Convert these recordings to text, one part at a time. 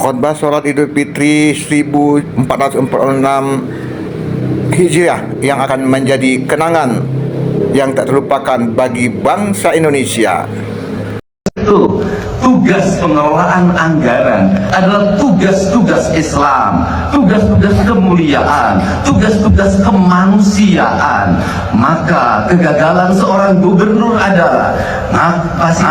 Khotbah Salat Idul Fitri 1446 Hijriah yang akan menjadi kenangan yang tak terlupakan bagi bangsa Indonesia. Itu tugas pengelolaan anggaran adalah tugas-tugas Islam, tugas-tugas kemuliaan, tugas-tugas kemanusiaan. Maka kegagalan seorang gubernur adalah masih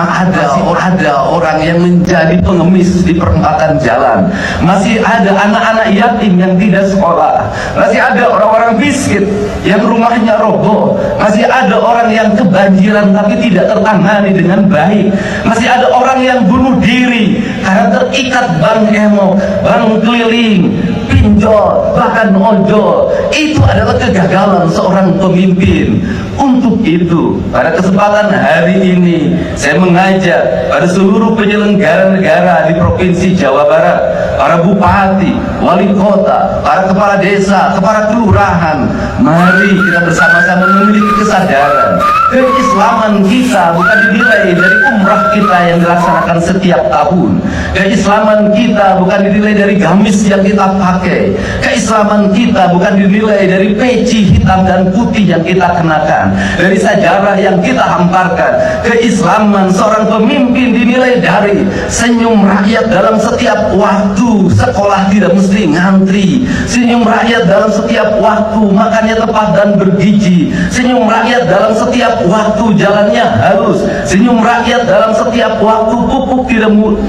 ada orang yang menjadi pengemis di perempatan jalan, masih ada anak-anak yatim yang tidak sekolah, masih ada orang-orang miskin yang rumahnya roboh, masih ada orang yang kebanjiran tapi tidak tertangani dengan baik, masih ada orang yang bunuh diri karena terikat bank emo, bank keliling, pinjol, bahkan ojol. Itu adalah kegagalan seorang pemimpin. Untuk itu, pada kesempatan hari ini saya mengajak pada seluruh penyelenggara negara di Provinsi Jawa Barat, para bupati, wali kota, para kepala desa, kepala kelurahan, mari kita bersama-sama memiliki kesadaran keislaman kita bukan dinilai dari umrah kita yang dilaksanakan setiap tahun. Keislaman kita bukan dinilai dari gamis yang kita pakai. Keislaman kita bukan dinilai dari peci hitam dan putih yang kita kenakan, dari sajarah yang kita hamparkan. Keislaman seorang pemimpin dinilai dari senyum rakyat dalam setiap waktu. Sekolah tidak mesti ngantri. Senyum rakyat dalam setiap waktu, makannya tepat dan bergizi. Senyum rakyat dalam setiap waktu, jalannya halus. Senyum rakyat dalam setiap waktu, pupuk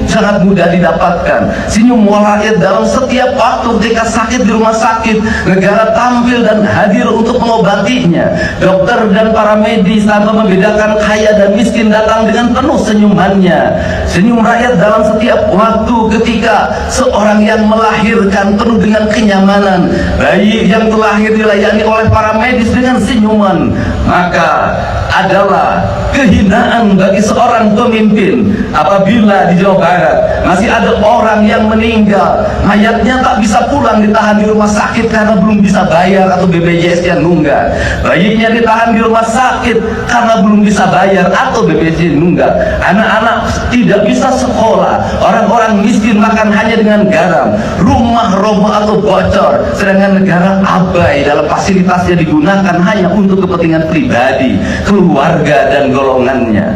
sangat mudah didapatkan. Senyum rakyat dalam setiap waktu, ketika sakit di rumah sakit, negara tampil dan hadir untuk mengobatinya. Dokter dan para medis tanpa membedakan kaya dan miskin datang dengan penuh senyumannya. Senyum rakyat dalam setiap waktu, ketika seorang yang melahirkan penuh dengan kenyamanan, bayi yang terlahir dilayani oleh para medis dengan senyuman. Maka adalah kehinaan bagi seorang pemimpin apabila di Jawa Barat masih ada orang yang meninggal, mayatnya tak bisa pulang, ditahan di rumah sakit karena belum bisa bayar atau BPJS-nya nunggak. Bayinya ditahan di rumah sakit karena belum bisa bayar atau BPJS nunggak. Anak-anak tidak bisa sekolah, orang-orang miskin makan hanya dengan garam, rumah roboh atau bocor, sedangkan negara abai dalam fasilitasnya digunakan hanya untuk kepentingan pribadi, keluarga dan golongannya.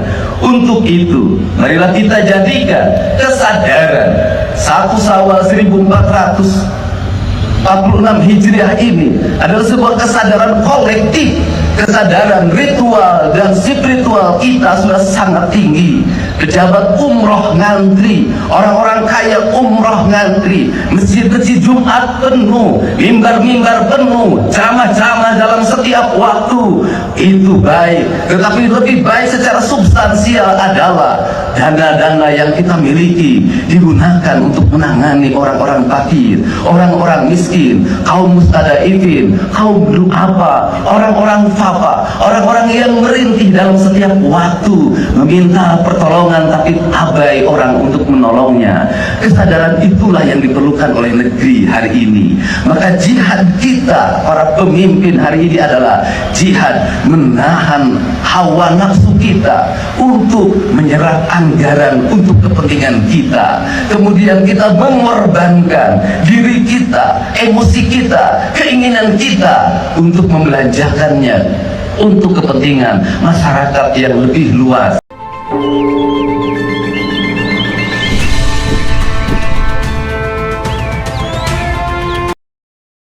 Untuk itu, marilah kita jadikan kesadaran 1 Syawal 1446 Hijriah ini adalah sebuah kesadaran kolektif, kesadaran ritual dan spiritual kita sudah sangat tinggi. Pejabat umroh ngantri, orang-orang kaya umroh ngantri, masjid-masjid Jumat penuh, mimbar-mimbar penuh, ceramah-ceramah dalam setiap waktu. Itu baik, tetapi lebih baik secara substansial adalah dana-dana yang kita miliki digunakan untuk menangani orang-orang fakir, orang-orang miskin, kaum mustadafin, kaum du'afa, orang-orang fafa, orang-orang yang merintih dalam setiap waktu meminta pertolongan tapi abai orang untuk menolongnya. Kesadaran itulah yang diperlukan oleh negeri hari ini. Maka jihad kita para pemimpin hari ini adalah jihad menahan hawa nafsu kita untuk menyerap anggaran untuk kepentingan kita. Kemudian kita mengorbankan diri kita, emosi kita, keinginan kita untuk membelanjakannya untuk kepentingan masyarakat yang lebih luas.